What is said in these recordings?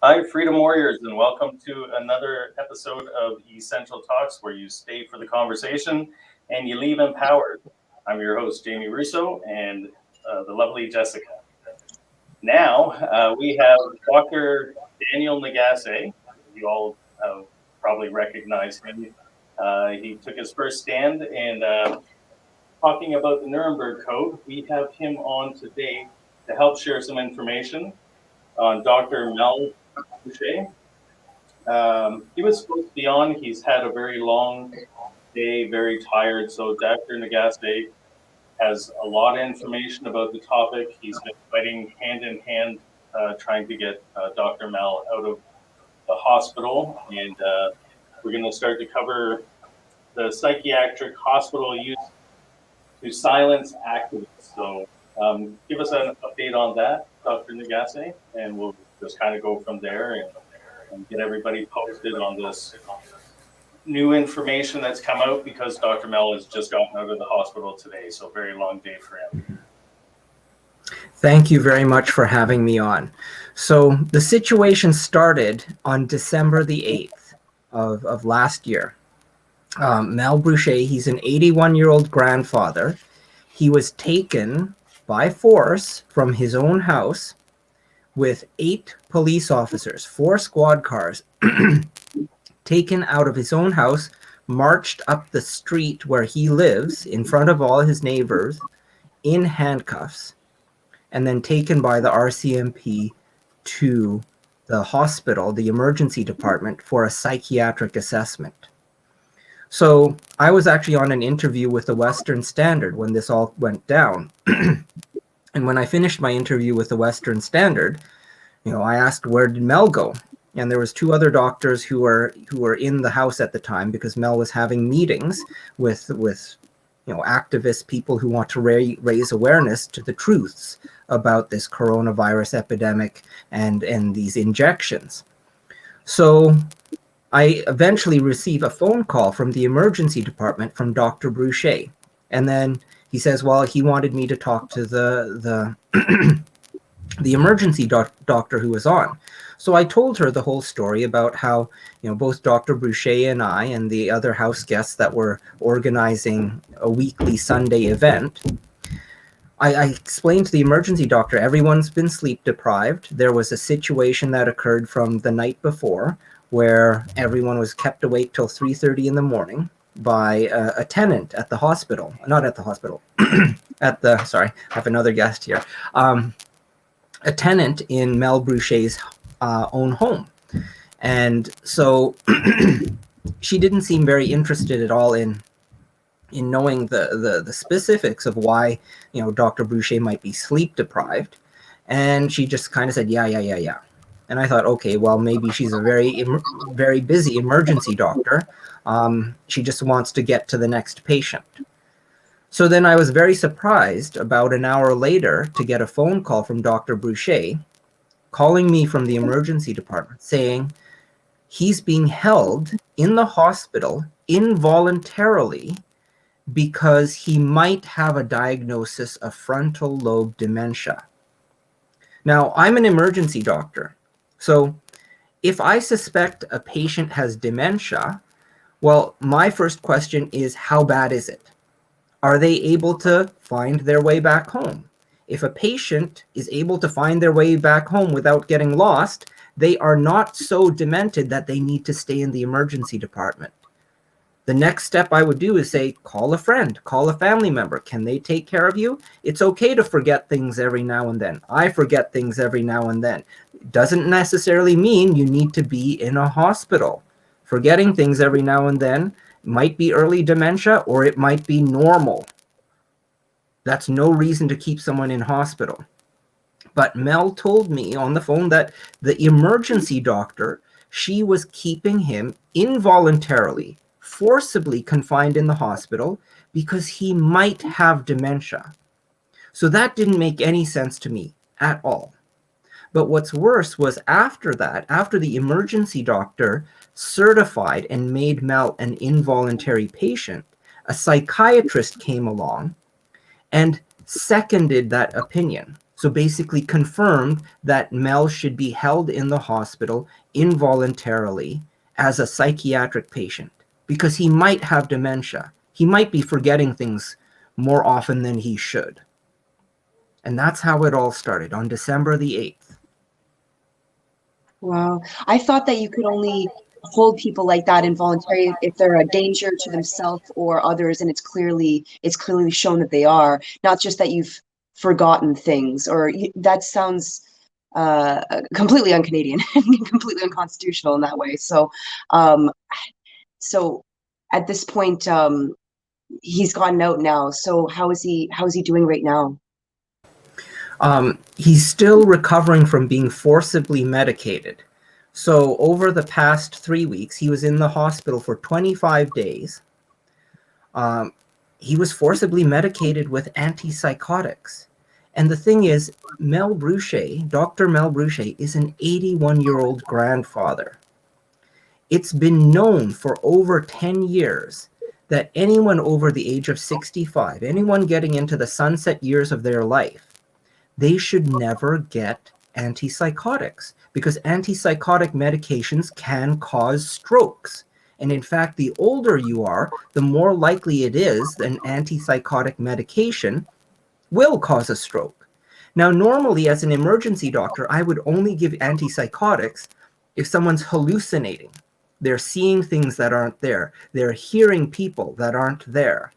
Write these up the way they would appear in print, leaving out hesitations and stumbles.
Hi, Freedom Warriors, and welcome to another episode of Essential Talks, where you stay for the conversation and you leave empowered. I'm your host, Jamie Russo, and the lovely Jessica. Now, we have Dr. Daniel Nagase. You all probably recognize him. He took his first stand and talking about the Nuremberg Code. We have him on today to help share some information on Dr. Mel Bruchet. He was supposed to be on. He's had a very long day, very tired. So Dr. Nagase has a lot of information about the topic. He's been fighting hand in hand, trying to get Dr. Mel out of the hospital. And we're going to start to cover the psychiatric hospital use to silence activists. So give us an update on that, Dr. Nagase, and we'll just kind of go from there and get everybody posted on this new information that's come out, because Dr. Mel has just gotten out of the hospital today, so very long day for him. Thank you very much for having me on. So the situation started on December the 8th of last year. Mel Bruchet, he's an 81-year-old grandfather. He was taken by force from his own house with 8 police officers, 4 squad cars, taken out of his own house, marched up the street where he lives in front of all his neighbors in handcuffs, and then taken by the RCMP to the hospital, the emergency department, for a psychiatric assessment. So I was actually on an interview with the Western Standard when this all went down. And when I finished my interview with the Western Standard, I asked, where did Mel go? And there was 2 other doctors who were in the house at the time, because Mel was having meetings with activists, people who want to raise awareness to the truths about this coronavirus epidemic and these injections. So I eventually received a phone call from the emergency department from Dr. Bruchet. And then he says, well, he wanted me to talk to the emergency doctor who was on. So I told her the whole story about how, both Dr. Bruchet and I and the other house guests that were organizing a weekly Sunday event, I explained to the emergency doctor, everyone's been sleep deprived. There was a situation that occurred from the night before where everyone was kept awake till 3:30 in the morning by a tenant at the hospital, not at the hospital, sorry, I have another guest here. A tenant in Mel Bruchet's own home. And so she didn't seem very interested at all in knowing the specifics of why, Dr. Bruchet might be sleep deprived. And she just kind of said, yeah. And I thought, okay, well, maybe she's a very busy emergency doctor. She just wants to get to the next patient. So then I was very surprised about an hour later to get a phone call from Dr. Bruchet calling me from the emergency department saying he's being held in the hospital involuntarily because he might have a diagnosis of frontal lobe dementia. Now, I'm an emergency doctor. So if I suspect a patient has dementia, well, my first question is, how bad is it? Are they able to find their way back home? If a patient is able to find their way back home without getting lost, they are not so demented that they need to stay in the emergency department. The next step I would do is say, call a friend, call a family member. Can they take care of you? It's okay to forget things every now and then. I forget things every now and then. It doesn't necessarily mean you need to be in a hospital. Forgetting things every now and then might be early dementia, or it might be normal. That's no reason to keep someone in hospital. But Mel told me on the phone that the emergency doctor, she was keeping him involuntarily, forcibly confined in the hospital because he might have dementia. So that didn't make any sense to me at all. But what's worse was after that, after the emergency doctor certified and made Mel an involuntary patient, a psychiatrist came along and seconded that opinion. So basically confirmed that Mel should be held in the hospital involuntarily as a psychiatric patient because he might have dementia. He might be forgetting things more often than he should. And that's how it all started on December the 8th. Wow. I thought that you could only hold people like that involuntary if they're a danger to themselves or others, and it's clearly shown that they are, not just that you've forgotten things, that sounds completely un-Canadian and completely unconstitutional in that way. Um, so at this point, he's gotten out now. So how is he doing right now? He's still recovering from being forcibly medicated. So over the past 3 weeks, he was in the hospital for 25 days. He was forcibly medicated with antipsychotics. And the thing is, Mel Bruchet, Dr. Mel Bruchet, is an 81-year-old grandfather. It's been known for over 10 years that anyone over the age of 65, anyone getting into the sunset years of their life, they should never get antipsychotics because antipsychotic medications can cause strokes. And in fact, the older you are, the more likely it is that an antipsychotic medication will cause a stroke. Now, normally as an emergency doctor, I would only give antipsychotics if someone's hallucinating. They're seeing things that aren't there. They're hearing people that aren't there,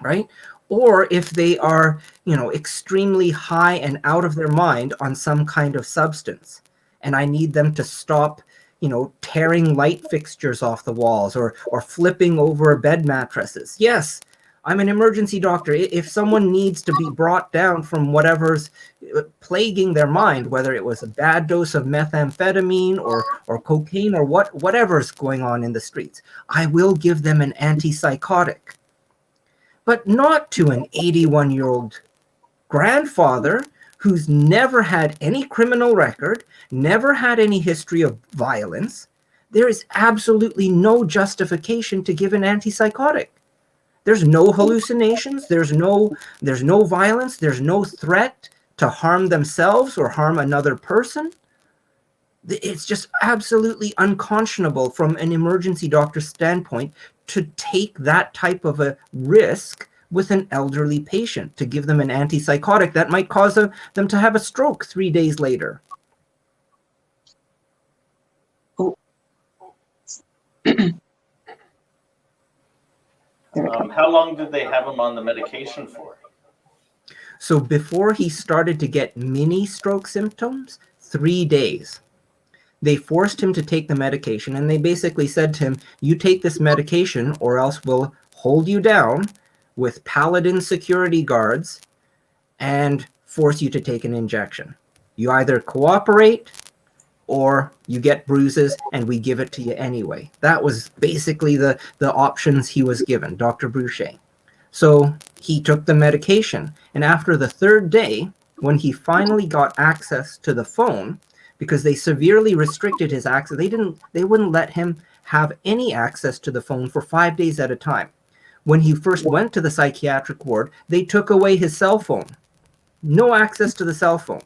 right? Or if they are, extremely high and out of their mind on some kind of substance, and I need them to stop, tearing light fixtures off the walls or flipping over bed mattresses. Yes, I'm an emergency doctor. If someone needs to be brought down from whatever's plaguing their mind, whether it was a bad dose of methamphetamine or cocaine or whatever's going on in the streets, I will give them an antipsychotic. But not to an 81-year-old grandfather who's never had any criminal record, never had any history of violence. There is absolutely no justification to give an antipsychotic. There's no hallucinations, there's no violence, there's no threat to harm themselves or harm another person. It's just absolutely unconscionable from an emergency doctor's standpoint to take that type of a risk with an elderly patient, to give them an antipsychotic that might cause them to have a stroke 3 days later. How long did they have him on the medication for? So before he started to get mini stroke symptoms, 3 days. They forced him to take the medication, and they basically said to him, you take this medication or else we'll hold you down with Paladin security guards and force you to take an injection. You either cooperate or you get bruises and we give it to you anyway. That was basically the options he was given, Dr. Bruchet. So he took the medication, and after the 3rd day, when he finally got access to the phone, because they severely restricted his access, they wouldn't let him have any access to the phone for 5 days at a time. When he first went to the psychiatric ward, they took away his cell phone. No access to the cell phone.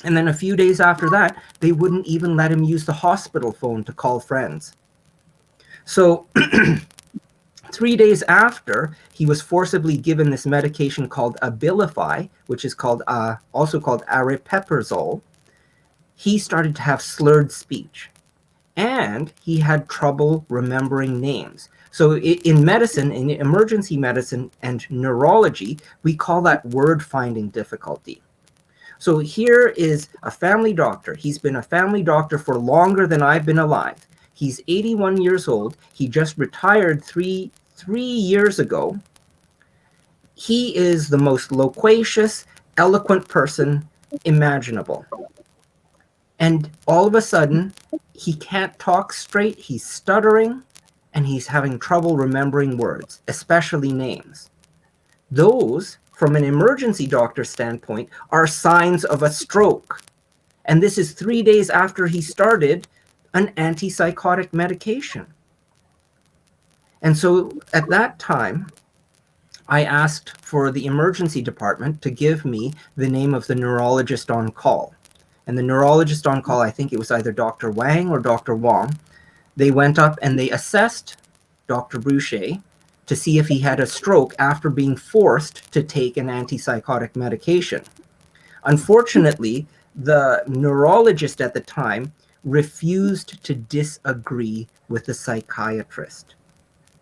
And then a few days after that, they wouldn't even let him use the hospital phone to call friends. So 3 days after, he was forcibly given this medication called Abilify, which is also called aripiprazole. He started to have slurred speech, and he had trouble remembering names. So in medicine, in emergency medicine and neurology, we call that word finding difficulty. So here is a family doctor. He's been a family doctor for longer than I've been alive. He's 81 years old. He just retired three years ago. He is the most loquacious, eloquent person imaginable. And all of a sudden, he can't talk straight, he's stuttering, and he's having trouble remembering words, especially names. Those, from an emergency doctor standpoint, are signs of a stroke. And this is 3 days after he started an antipsychotic medication. And so at that time, I asked for the emergency department to give me the name of the neurologist on call. And the neurologist on call, I think it was either Dr. Wang or Dr. Wong, they went up and they assessed Dr. Bruchet to see if he had a stroke after being forced to take an antipsychotic medication. Unfortunately, the neurologist at the time refused to disagree with the psychiatrist.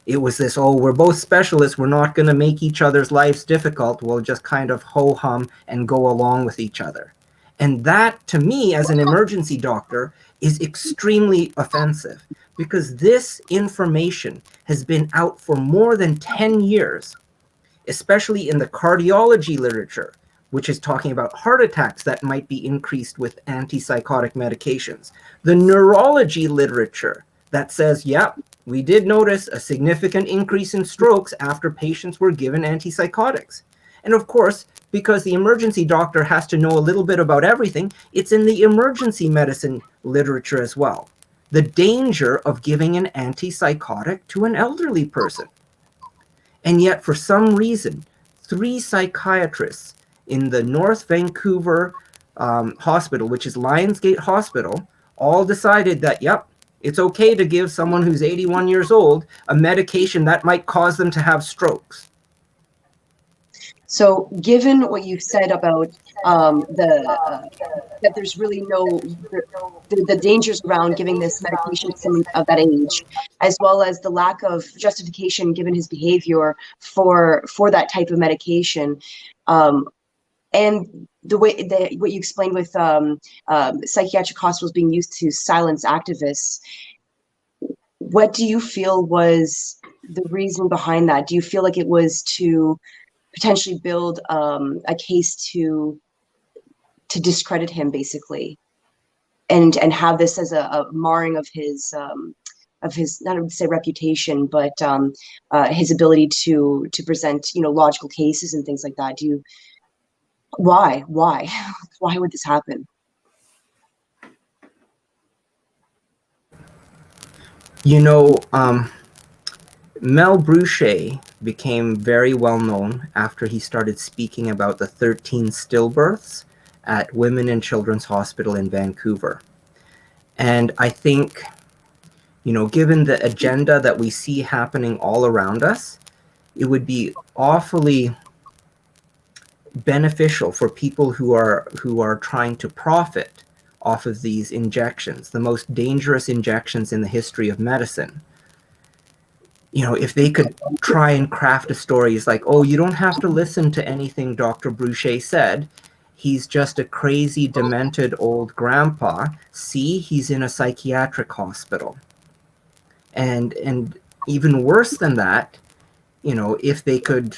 It was this, oh, we're both specialists, we're not going to make each other's lives difficult, we'll just kind of ho-hum and go along with each other. And that, to me, as an emergency doctor, is extremely offensive, because this information has been out for more than 10 years, especially in the cardiology literature, which is talking about heart attacks that might be increased with antipsychotic medications. The neurology literature that says, yep, we did notice a significant increase in strokes after patients were given antipsychotics. And of course, because the emergency doctor has to know a little bit about everything, it's in the emergency medicine literature as well. The danger of giving an antipsychotic to an elderly person. And yet, for some reason, 3 psychiatrists in the North Vancouver hospital, which is Lionsgate Hospital, all decided that, yep, it's okay to give someone who's 81 years old a medication that might cause them to have strokes. So, given what you've said about that there's really the dangers around giving this medication to someone of that age, as well as the lack of justification given his behavior for that type of medication, and the way that what you explained with psychiatric hospitals being used to silence activists, what do you feel was the reason behind that? Do you feel like it was to potentially build a case to discredit him, basically, and have this as a marring of his not to say reputation, but his ability to present logical cases and things like that? Why would this happen? Mel Bruchet became very well known after he started speaking about the 13 stillbirths at Women and Children's Hospital in Vancouver. And I think, given the agenda that we see happening all around us, it would be awfully beneficial for people who are trying to profit off of these injections, the most dangerous injections in the history of medicine. If they could try and craft a story, it's like, oh, you don't have to listen to anything Dr. Bruchet said. He's just a crazy, demented old grandpa. See, he's in a psychiatric hospital. And even worse than that, if they could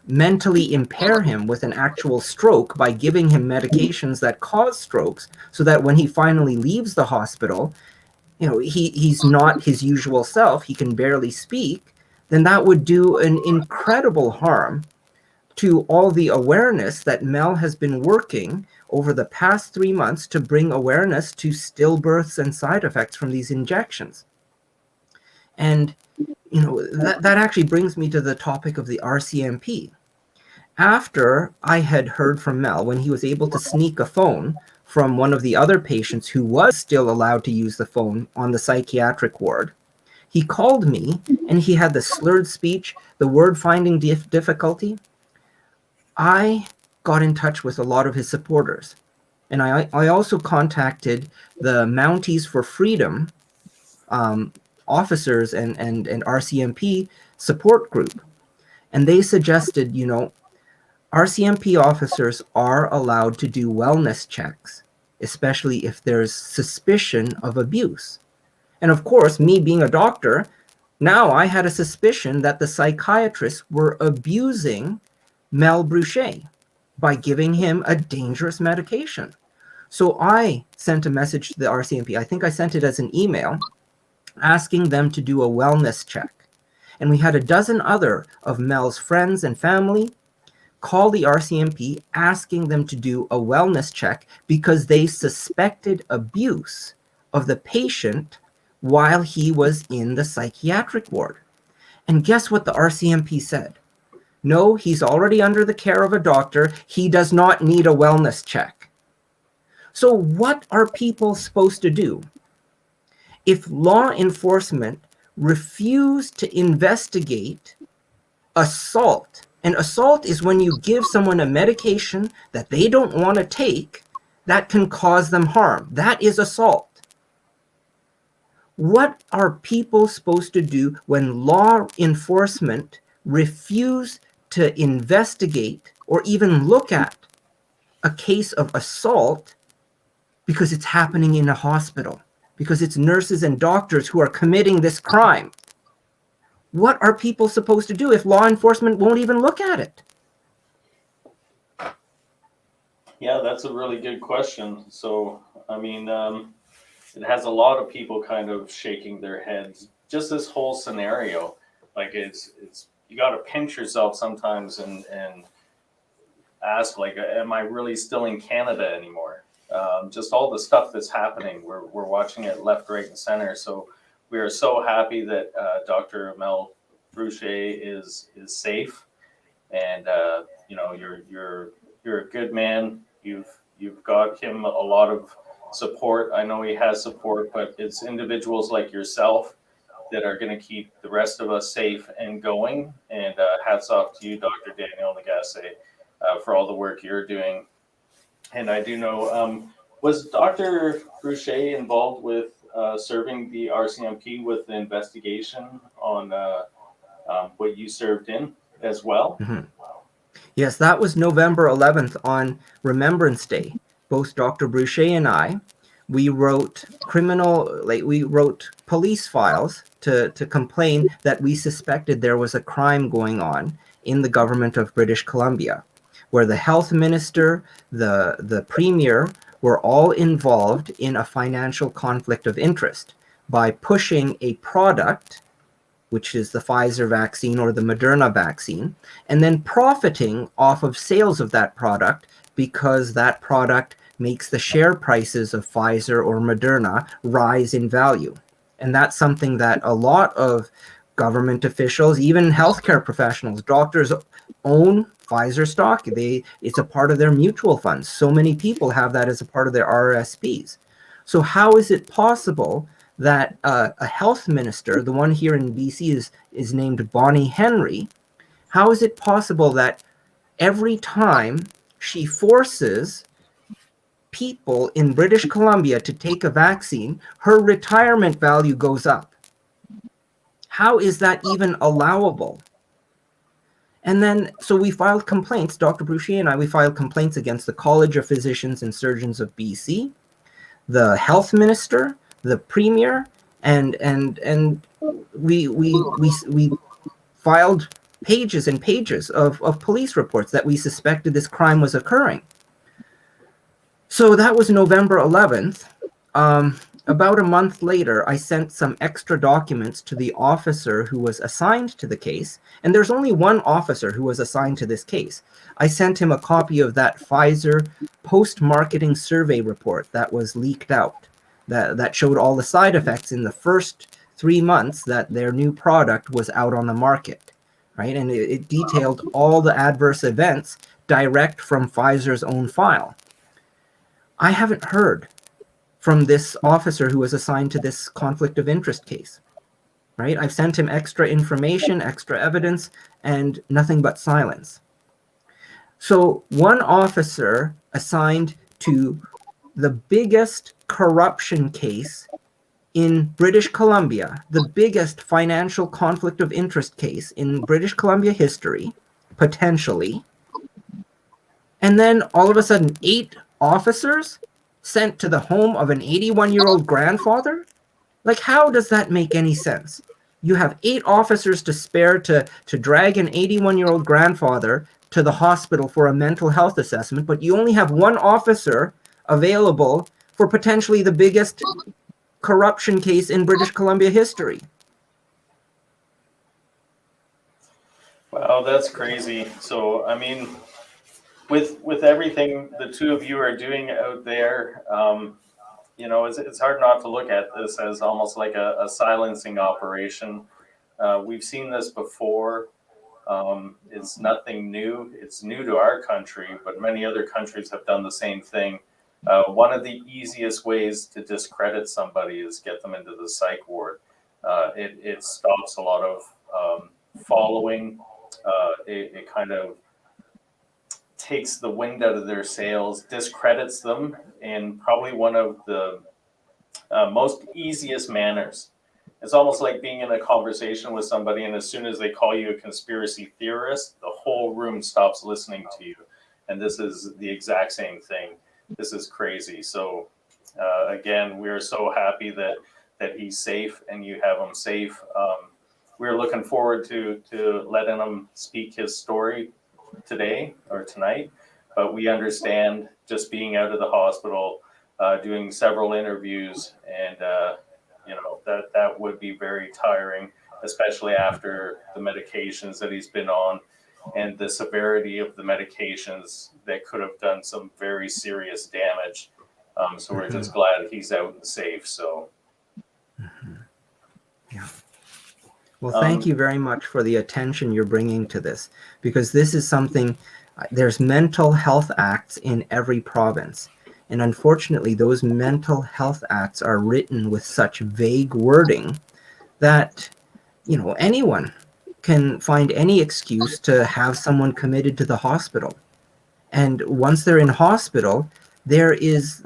mentally impair him with an actual stroke by giving him medications that cause strokes, so that when he finally leaves the hospital, he's not his usual self, he can barely speak, then that would do an incredible harm to all the awareness that Mel has been working over the past 3 months to bring awareness to stillbirths and side effects from these injections. And that actually brings me to the topic of the RCMP. After I had heard from Mel, when he was able to sneak a phone from one of the other patients who was still allowed to use the phone on the psychiatric ward, he called me and he had the slurred speech, the word finding difficulty. I got in touch with a lot of his supporters. And I also contacted the Mounties for Freedom officers and RCMP support group. And they suggested, RCMP officers are allowed to do wellness checks, especially if there's suspicion of abuse. And of course, me being a doctor, now I had a suspicion that the psychiatrists were abusing Mel Bruchet by giving him a dangerous medication. So I sent a message to the RCMP. I think I sent it as an email asking them to do a wellness check. And we had a dozen other of Mel's friends and family call the RCMP asking them to do a wellness check because they suspected abuse of the patient while he was in the psychiatric ward. And guess what the RCMP said? No, he's already under the care of a doctor. He does not need a wellness check. So what are people supposed to do? If law enforcement refuse to investigate assault, and assault is when you give someone a medication that they don't want to take that can cause them harm. That is assault. What are people supposed to do when law enforcement refuse to investigate or even look at a case of assault because it's happening in a hospital, because it's nurses and doctors who are committing this crime? What are people supposed to do if law enforcement won't even look at it? Yeah, that's a really good question. So, I mean, it has a lot of people kind of shaking their heads. Just this whole scenario, like it's you got to pinch yourself sometimes and ask, like, am I really still in Canada anymore? Just all the stuff that's happening, we're watching it left, right, and center. So we are so happy that Dr. Mel Bruchet is safe, and you know, you're a good man. You've got him a lot of support. I know he has support, but it's individuals like yourself that are going to keep the rest of us safe and going. And hats off to you, Dr. Daniel Nagase, for all the work you're doing. And I do know, was Dr. Bruchet involved with serving the RCMP with the investigation on what you served in as well? Mm-hmm. Yes, that was November 11th on Remembrance Day. Both Dr. Bruchet and I, we wrote police files to complain that we suspected there was a crime going on in the government of British Columbia, where the health minister, the premier were all involved in a financial conflict of interest by pushing a product, which is the Pfizer vaccine or the Moderna vaccine, and then profiting off of sales of that product because that product makes the share prices of Pfizer or Moderna rise in value. And that's something that a lot of government officials, even healthcare professionals, doctors own Pfizer stock. It's a part of their mutual funds. So many people have that as a part of their RRSPs. So how is it possible that a health minister, the one here in BC is named Bonnie Henry, how is it possible that every time she forces people in British Columbia to take a vaccine, her retirement value goes up? How is that even allowable? And then, so we filed complaints, Dr. Bruchet and I, we filed complaints against the College of Physicians and Surgeons of BC, the health minister, the premier, and we filed pages and pages of police reports that we suspected this crime was occurring. So that was November 11th. About a month later, I sent some extra documents to the officer who was assigned to the case, and there's only one officer who was assigned to this case. I sent him a copy of that Pfizer post-marketing survey report that was leaked out, that showed all the side effects in the first 3 months that their new product was out on the market, right? And it detailed all the adverse events direct from Pfizer's own file. I haven't heard from this officer who was assigned to this conflict of interest case, right? I've sent him extra information, extra evidence, and nothing but silence. So one officer assigned to the biggest corruption case in British Columbia, the biggest financial conflict of interest case in British Columbia history, potentially. And then all of a sudden, 8 officers sent to the home of an 81-year-old grandfather? Like, how does that make any sense? You have 8 officers to spare to drag an 81-year-old grandfather to the hospital for a mental health assessment, but you only have 1 officer available for potentially the biggest corruption case in British Columbia history. Wow, that's crazy. So, I mean, with everything the two of you are doing out there, you know, it's hard not to look at this as almost like a silencing operation We've seen this before. It's nothing new. It's new to our country, but many other countries have done the same thing. One of the easiest ways to discredit somebody is get them into the psych ward. It stops a lot of following. It kind of takes the wind out of their sails, discredits them in probably one of the most easiest manners. It's almost like being in a conversation with somebody, and as soon as they call you a conspiracy theorist, the whole room stops listening to you. And this is the exact same thing. This is crazy. So again, we're so happy that he's safe and you have him safe. We're looking forward to letting him speak his story today or tonight, but we understand just being out of the hospital, doing several interviews, and that would be very tiring, especially after the medications that he's been on and the severity of the medications that could have done some very serious damage. So we're just glad he's out and safe. So yeah. Well, thank you very much for the attention you're bringing to this, because this is something, there's mental health acts in every province. And unfortunately, those mental health acts are written with such vague wording that, anyone can find any excuse to have someone committed to the hospital. And once they're in hospital, there's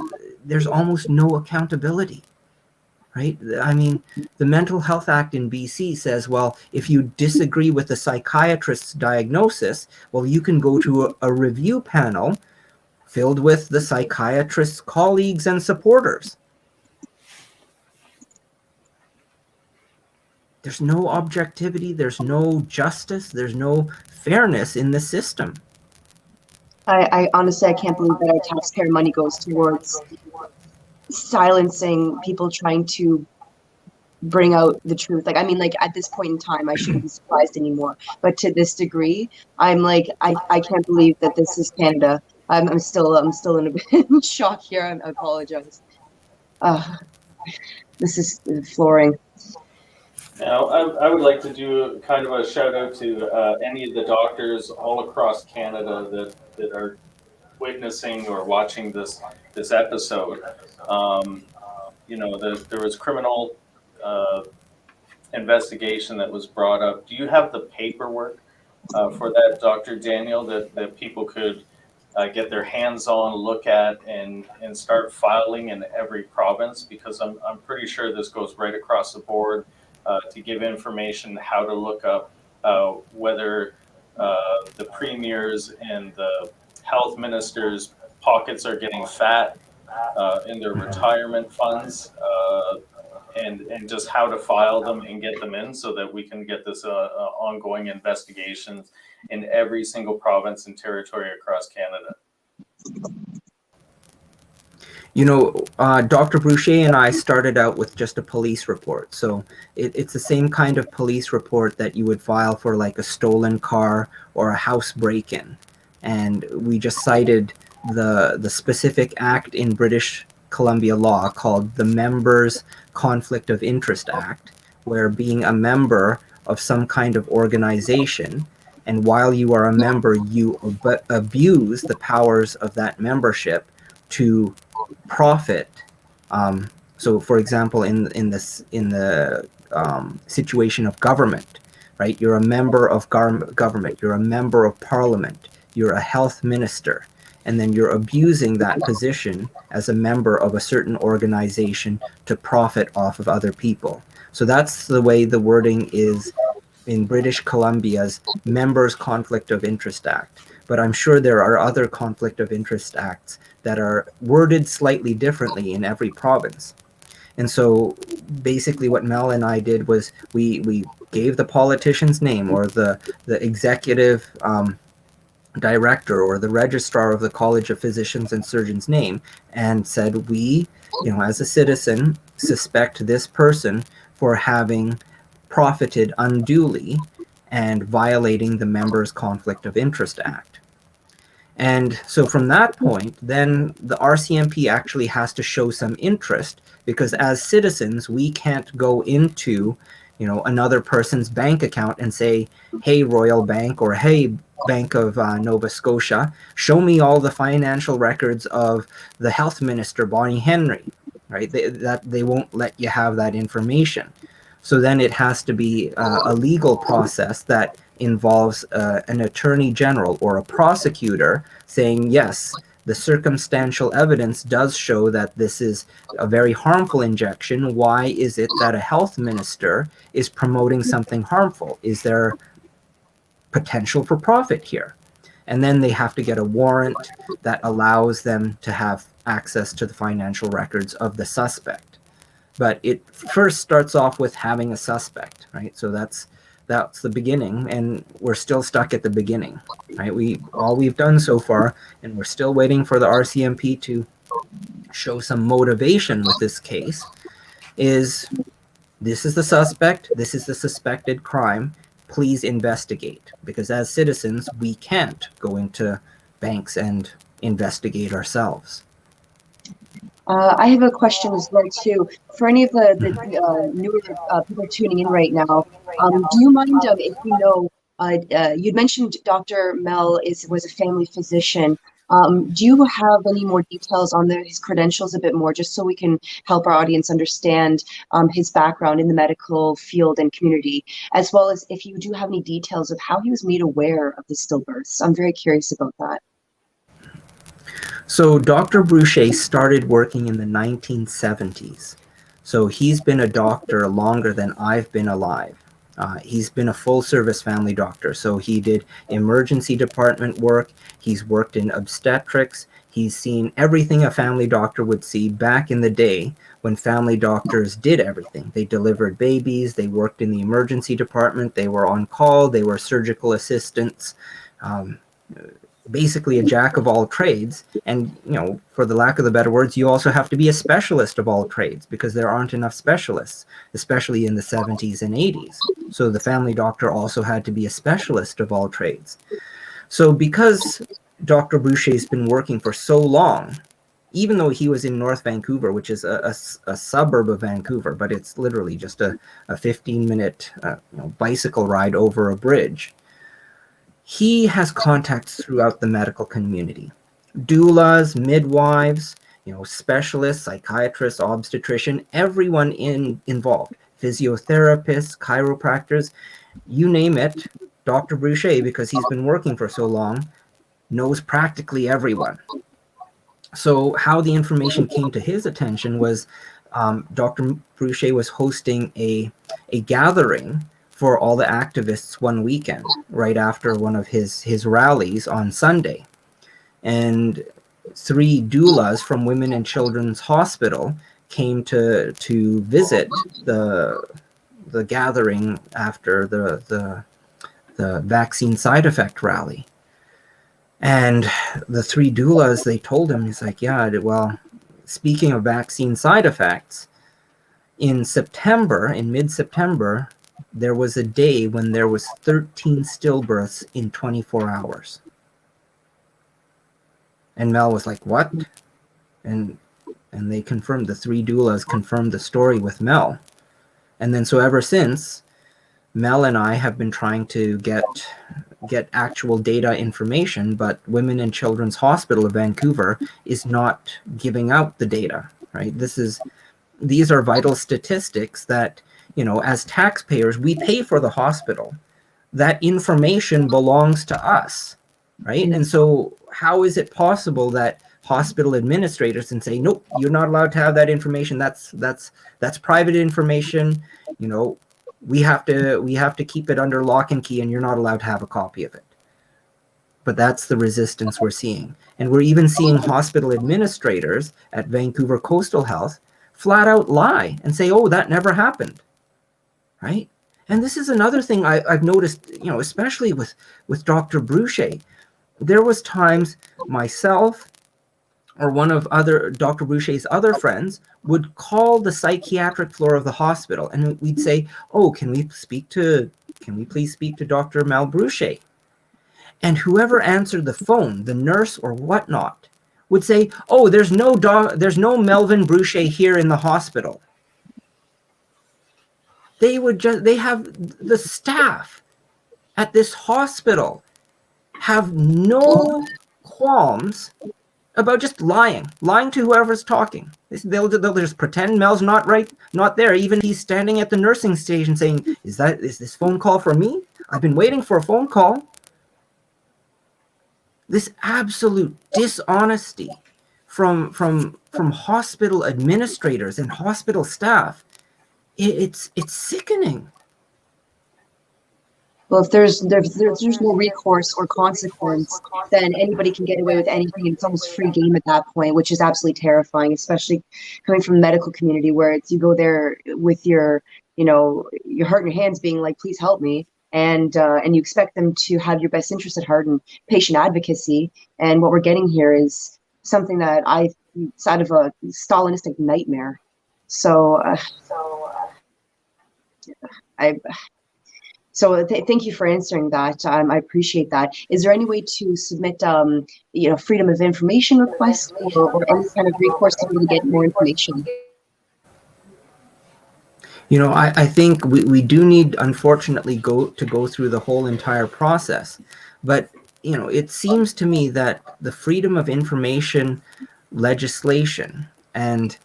almost no accountability. Right? I mean, the Mental Health Act in BC says, well, if you disagree with the psychiatrist's diagnosis, well, you can go to a review panel filled with the psychiatrist's colleagues and supporters. There's no objectivity, there's no justice, there's no fairness in the system. I honestly, I can't believe that our taxpayer money goes towards silencing people trying to bring out the truth. Like, I mean, like at this point in time, I shouldn't be surprised anymore. But to this degree, I'm like, I can't believe that this is Canada. I'm still in a bit in shock here. I apologize. This is flooring. Now, I would like to do kind of a shout out to any of the doctors all across Canada that are witnessing or watching this episode. There was criminal investigation that was brought up. Do you have the paperwork for that, Dr. Daniel, that people could get their hands on, look at, and start filing in every province? Because I'm pretty sure this goes right across the board to give information how to look up whether the premiers and the health ministers' pockets are getting fat in their retirement funds, and just how to file them and get them in so that we can get this ongoing investigations in every single province and territory across Canada. Dr. Bruchet and I started out with just a police report. So it's the same kind of police report that you would file for like a stolen car or a house break-in. And we just cited the specific act in British Columbia law called the Members Conflict of Interest Act, where being a member of some kind of organization, and while you are a member, you abuse the powers of that membership to profit. So, for example, in the situation of government, right? You're a member of government. You're a member of parliament. You're a health minister, and then you're abusing that position as a member of a certain organization to profit off of other people. So that's the way the wording is in British Columbia's Members Conflict of Interest Act. But I'm sure there are other conflict of interest acts that are worded slightly differently in every province. And so basically what Mel and I did was we gave the politician's name or the executive director or the registrar of the College of Physicians and Surgeons name and said, we, as a citizen, suspect this person for having profited unduly and violating the Members Conflict of Interest Act. And so from that point, then the RCMP actually has to show some interest, because as citizens, we can't go into, another person's bank account and say, hey, Royal Bank, or hey, Bank of Nova Scotia, show me all the financial records of the health minister, Bonnie Henry, right? They won't let you have that information. So then it has to be a legal process that involves an attorney general or a prosecutor saying, yes, the circumstantial evidence does show that this is a very harmful injection. Why is it that a health minister is promoting something harmful? Is there potential for profit here? And then they have to get a warrant that allows them to have access to the financial records of the suspect. But it first starts off with having a suspect, right? So that's the beginning, and we're still stuck at the beginning, right? All we've done so far, and we're still waiting for the RCMP to show some motivation with this case, is this is the suspect, this is the suspected crime, please investigate. Because as citizens, we can't go into banks and investigate ourselves. I have a question as well too. For any of the newer people tuning in right now, do you mind if you know? You'd mentioned Dr. Mel was a family physician. Do you have any more details on his credentials a bit more, just so we can help our audience understand his background in the medical field and community, as well as if you do have any details of how he was made aware of the stillbirths? I'm very curious about that. So Dr. Bruchet started working in the 1970s. So he's been a doctor longer than I've been alive. He's been a full-service family doctor. So he did emergency department work. He's worked in obstetrics. He's seen everything a family doctor would see back in the day when family doctors did everything. They delivered babies. They worked in the emergency department. They were on call. They were surgical assistants. Basically a jack of all trades. And, for the lack of the better words, you also have to be a specialist of all trades, because there aren't enough specialists, especially in the 70s and 80s. So the family doctor also had to be a specialist of all trades. So because Dr. Bruchet's been working for so long, even though he was in North Vancouver, which is a suburb of Vancouver, but it's literally just a 15-minute bicycle ride over a bridge, he has contacts throughout the medical community. Doulas, midwives, specialists, psychiatrists, obstetrician, everyone involved. Physiotherapists, chiropractors, you name it. Dr. Bruchet, because he's been working for so long, knows practically everyone. So how the information came to his attention was Dr. Bruchet was hosting a gathering for all the activists one weekend, right after one of his rallies on Sunday. And 3 doulas from Women and Children's Hospital came to visit the gathering after the vaccine side effect rally. And the 3 doulas, they told him, he's like, yeah, well, speaking of vaccine side effects, in mid-September, there was a day when there was 13 stillbirths in 24 hours. And Mel was like, what? And they confirmed, the 3 doulas confirmed the story with Mel. And then so ever since, Mel and I have been trying to get actual data information, but Women and Children's Hospital of Vancouver is not giving out the data, right? These are vital statistics that, as taxpayers, we pay for the hospital. That information belongs to us, right? And so how is it possible that hospital administrators can say, nope, you're not allowed to have that information. That's private information. We have to keep it under lock and key, and you're not allowed to have a copy of it. But that's the resistance we're seeing. And we're even seeing hospital administrators at Vancouver Coastal Health flat out lie and say, oh, that never happened, right? And this is another thing I've noticed, especially with Dr. Bruchet. There was times myself or one of Dr. Bruchet's other friends would call the psychiatric floor of the hospital, and we'd say, oh, can we please speak to Dr. Mel Bruchet? And whoever answered the phone, the nurse or whatnot, would say, oh, there's no Melvin Bruchet here in the hospital. they have the staff at this hospital have no qualms about just lying to whoever's talking. They'll just pretend Mel's not there, even if he's standing at the nursing station saying, is this phone call for me? I've been waiting for a phone call. This absolute dishonesty from hospital administrators and hospital staff, it's sickening. Well, if there's no recourse or consequence, then anybody can get away with anything. It's almost free game at that point, which is absolutely terrifying, especially coming from the medical community, where it's you go there with your heart in your hands, being like, "Please help me," and you expect them to have your best interest at heart and patient advocacy. And what we're getting here is something that it's out of a Stalinistic nightmare. So thank you for answering that. I appreciate that. Is there any way to submit, freedom of information request or any kind of recourse to really get more information? I think we do need, unfortunately, go through the whole entire process. But, it seems to me that the freedom of information legislation and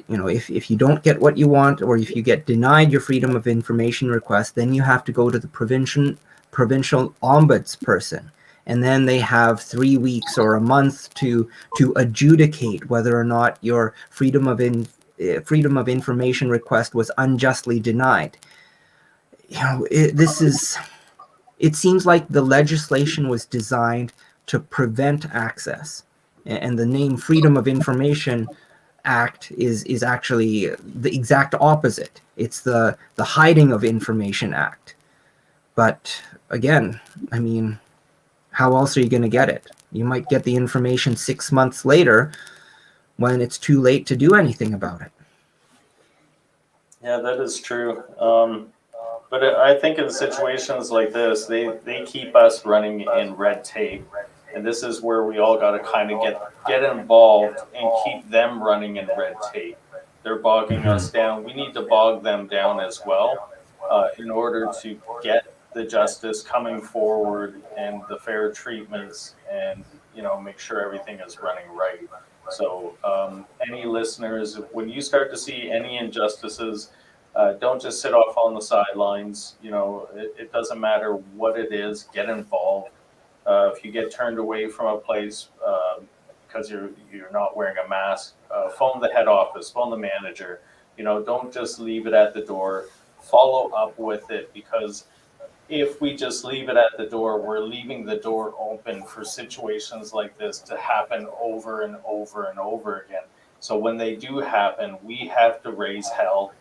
if you don't get what you want, or if you get denied your freedom of information request, then you have to go to the provincial ombudsperson, and then they have 3 weeks or a month to adjudicate whether or not your freedom of information request was unjustly denied. It seems like the legislation was designed to prevent access, and the name Freedom of Information Act is actually the exact opposite. It's the Hiding of Information Act. But again, I mean, how else are you going to get it? You might get the information 6 months later when it's too late to do anything about it. Yeah, that is true. But I think in situations like this, they keep us running in red tape. And this is where we all got to kind of get involved and keep them running in red tape. They're bogging us down. We need to bog them down as well in order to get the justice coming forward and the fair treatments, and make sure everything is running right. So any listeners, when you start to see any injustices, don't just sit off on the sidelines. It doesn't matter what it is. Get involved. If you get turned away from a place because you're not wearing a mask, phone the head office, phone the manager. Don't just leave it at the door. Follow up with it, because if we just leave it at the door, we're leaving the door open for situations like this to happen over and over and over again. So when they do happen, we have to raise hell,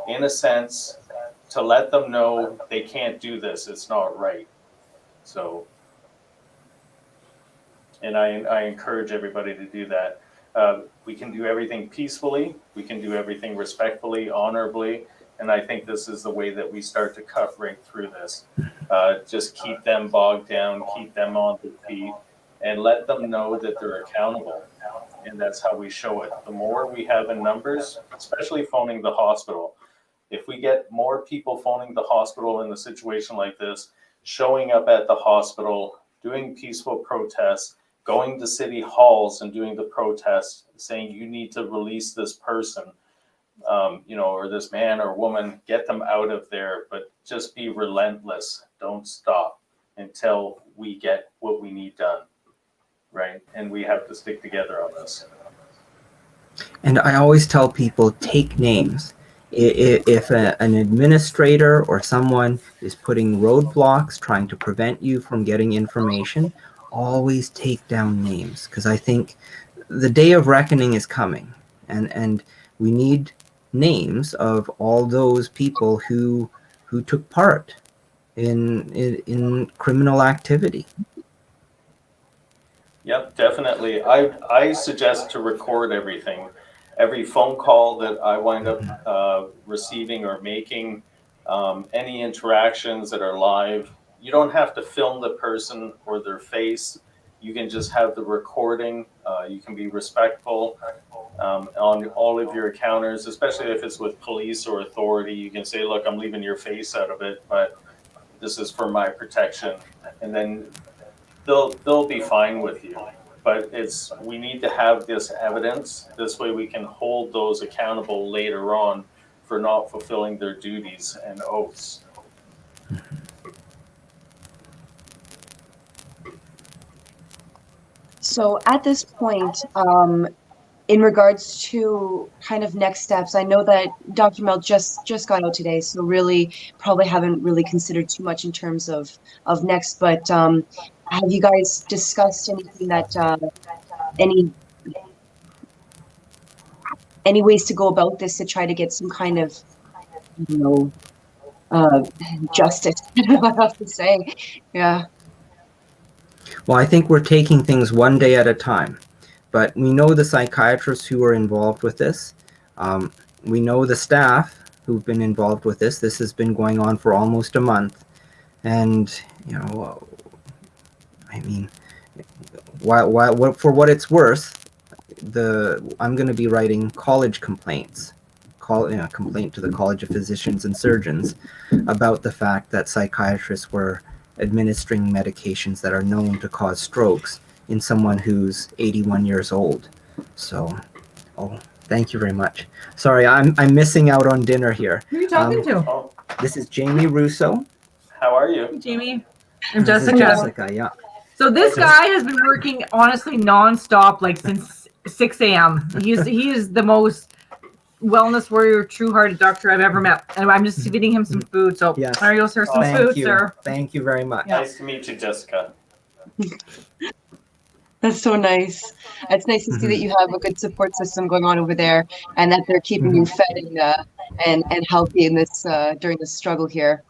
in a sense, to let them know they can't do this. It's not right. So. And I encourage everybody to do that. We can do everything peacefully. We can do everything respectfully, honorably. And I think this is the way that we start to cut right through this. Just keep them bogged down, keep them on their feet, and let them know that they're accountable. And that's how we show it. The more we have in numbers, especially phoning the hospital, if we get more people phoning the hospital in a situation like this, showing up at the hospital, doing peaceful protests, going to city halls and doing the protests, saying you need to release this person, or this man or woman, get them out of there, but just be relentless. Don't stop until we get what we need done, right? And we have to stick together on this. And I always tell people, take names. If an administrator or someone is putting roadblocks, trying to prevent you from getting information, always take down names, because I think the day of reckoning is coming, and we need names of all those people who took part in criminal activity. Yep, definitely. I suggest to record everything, every phone call that I wind up receiving or making, any interactions that are live. You don't have to film the person or their face. You can just have the recording. You can be respectful. on all of your encounters, especially if it's with police or authority. You can say, look, I'm leaving your face out of it, but this is for my protection. And then they'll be fine with you. But we need to have this evidence. This way we can hold those accountable later on for not fulfilling their duties and oaths. So at this point, in regards to kind of next steps, I know that Dr. Mel just got out today, so really probably haven't really considered too much in terms of next. But have you guys discussed anything that any ways to go about this to try to get some kind of, you know, justice? I don't know what else to say. Yeah. Well, I think we're taking things one day at a time. But we know the psychiatrists who are involved with this. We know the staff who've been involved with this. This has been going on for almost a month. And, you know, I mean, for what it's worth, I'm going to be writing college complaints, complaint to the College of Physicians and Surgeons about the fact that psychiatrists were administering medications that are known to cause strokes in someone who's 81 years old. So, thank you very much. Sorry, I'm missing out on dinner here. Who are you talking to? Oh, This is Jamie Russo. how are you? Jamie. I'm This is Jessica. Jessica, yeah. So this guy has been working honestly nonstop, like since 6 a.m. He is the most wellness warrior, true-hearted doctor I've ever met. And I'm just feeding him some food. So Yes. there you go, sir. Some Thank food, you. sir. Thank you very much. Yeah. Nice to meet you, Jessica. That's so nice. It's nice to see that you have a good support system going on over there, and that they're keeping you fed and healthy in this during this struggle here.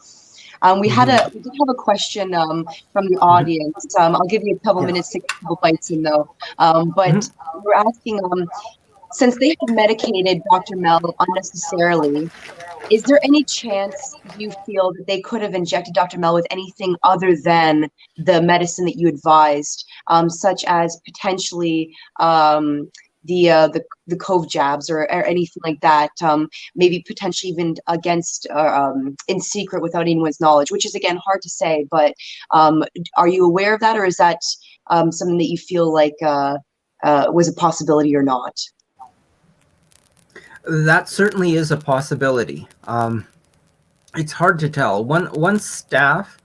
We did have a question from the audience. I'll give you a couple minutes to get a couple bites in though. But we're asking, since they have medicated Dr. Mel unnecessarily, is there any chance you feel that they could have injected Dr. Mel with anything other than the medicine that you advised, such as potentially the cove jabs or anything like that, maybe potentially even against in secret without anyone's knowledge, which is again hard to say, but are you aware of that, or is that something that you feel like was a possibility or not? That certainly is a possibility. It's hard to tell. Once staff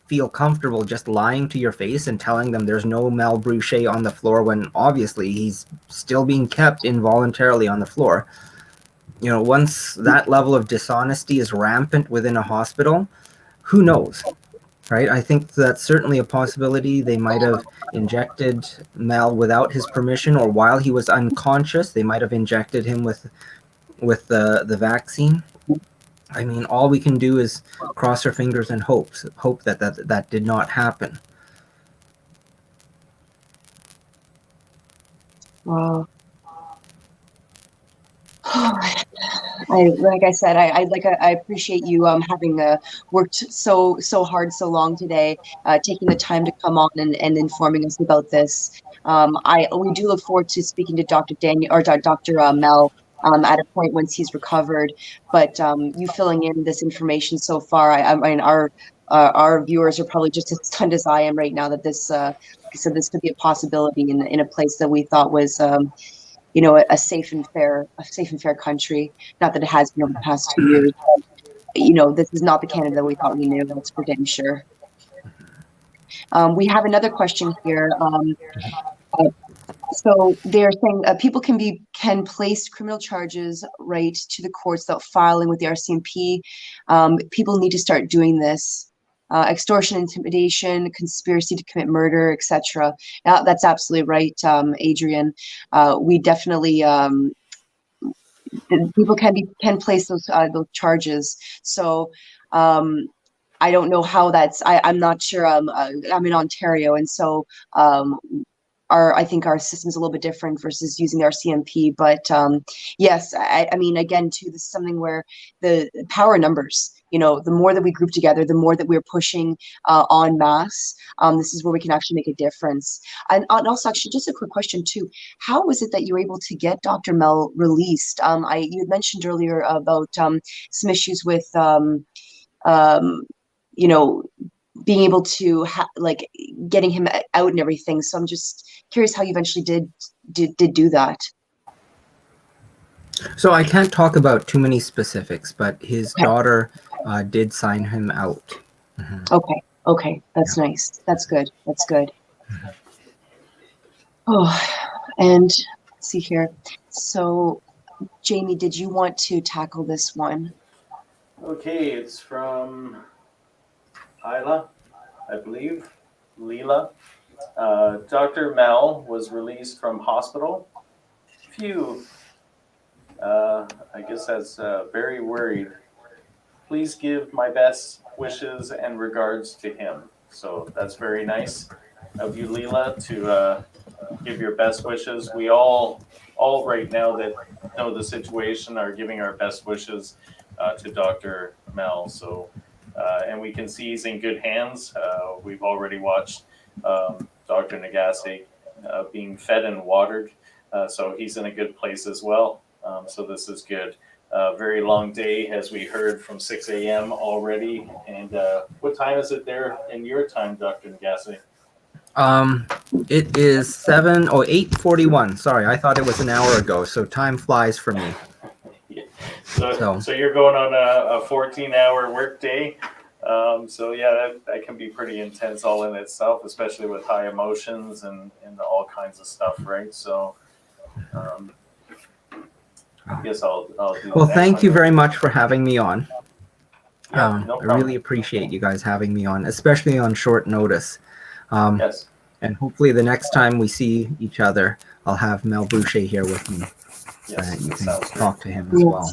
feel comfortable just lying to your face and telling them there's no Mel Bruchet on the floor when obviously he's still being kept involuntarily on the floor, you know, once that level of dishonesty is rampant within a hospital, who knows? Right? I think that's certainly a possibility. They might have injected Mel without his permission, or while he was unconscious, they might have injected him with the vaccine. I mean, all we can do is cross our fingers and hope that did not happen. Wow. Like I said, I appreciate you having worked so hard so long today, taking the time to come on and informing us about this. We do look forward to speaking to Dr. Daniel or Dr. Mel at a point once he's recovered. But you filling in this information so far, I mean, our viewers are probably just as stunned as I am right now that this this could be a possibility in a place that we thought was you know, a safe and fair country. Not that it has been over the past 2 years, but, you know, this is not the Canada that we thought we knew. That's for damn sure. We have another question here. So they're saying people can place criminal charges right to the courts without filing with the RCMP. People need to start doing this. Extortion, intimidation, conspiracy to commit murder, etc. That's absolutely right, Adrian. We definitely people can place those charges. So I don't know how that's. I'm not sure. I'm in Ontario, and so I think our system is a little bit different versus using the RCMP. But yes, I mean, again, too, this is something where the power numbers. the more that we group together, the more that we're pushing en masse. This is where we can actually make a difference. And also, actually, just a quick question too. How was it that you were able to get Dr. Mel released? You had mentioned earlier about some issues with, being able to getting him out and everything. So I'm just curious how you eventually did do that. So I can't talk about too many specifics, but his Okay. daughter did sign him out. Okay, that's nice. That's good. Oh, and let's see here. So, Jamie, did you want to tackle this one? Okay, it's from Isla, I believe, Leela. Dr. Mel was released from hospital. Phew. I guess that's very worried. Please give my best wishes and regards to him. So that's very nice of you, Leela, to give your best wishes. We all right now that know the situation are giving our best wishes to Dr. Mel. So, and we can see he's in good hands. We've already watched Dr. Nagase being fed and watered. So he's in a good place as well. So this is good. Very long day, as we heard, from 6 a.m. already. And what time is it there in your time, Dr. Nagase? It is 8:41. Sorry, I thought it was an hour ago. So time flies for me. Yeah. So you're going on a 14-hour work day. So yeah, that can be pretty intense all in itself, especially with high emotions and all kinds of stuff, right? So I guess I'll do the Well, next thank one. you very much for having me on. Yeah, no I problem. really appreciate you guys having me on, especially on short notice. Yes. And hopefully the next time we see each other, I'll have Mel Bruchet here with me. Yes, You that can sounds great. talk to him as well.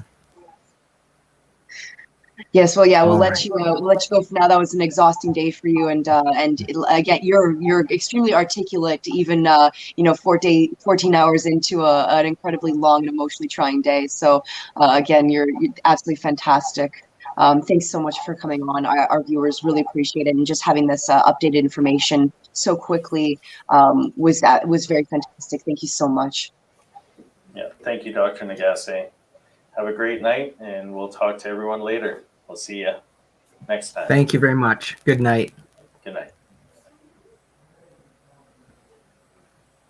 Yes, well, yeah, we'll All let right. you go for now. That was an exhausting day for you, and again, you're extremely articulate, even 14 hours into an incredibly long and emotionally trying day. So again, you're absolutely fantastic. Thanks so much for coming on. Our viewers really appreciate it, and just having this updated information so quickly was very fantastic. Thank you so much. Yeah, thank you, Dr. Nagase. Have a great night, and we'll talk to everyone later. We'll see you next time. Thank you very much. Good night.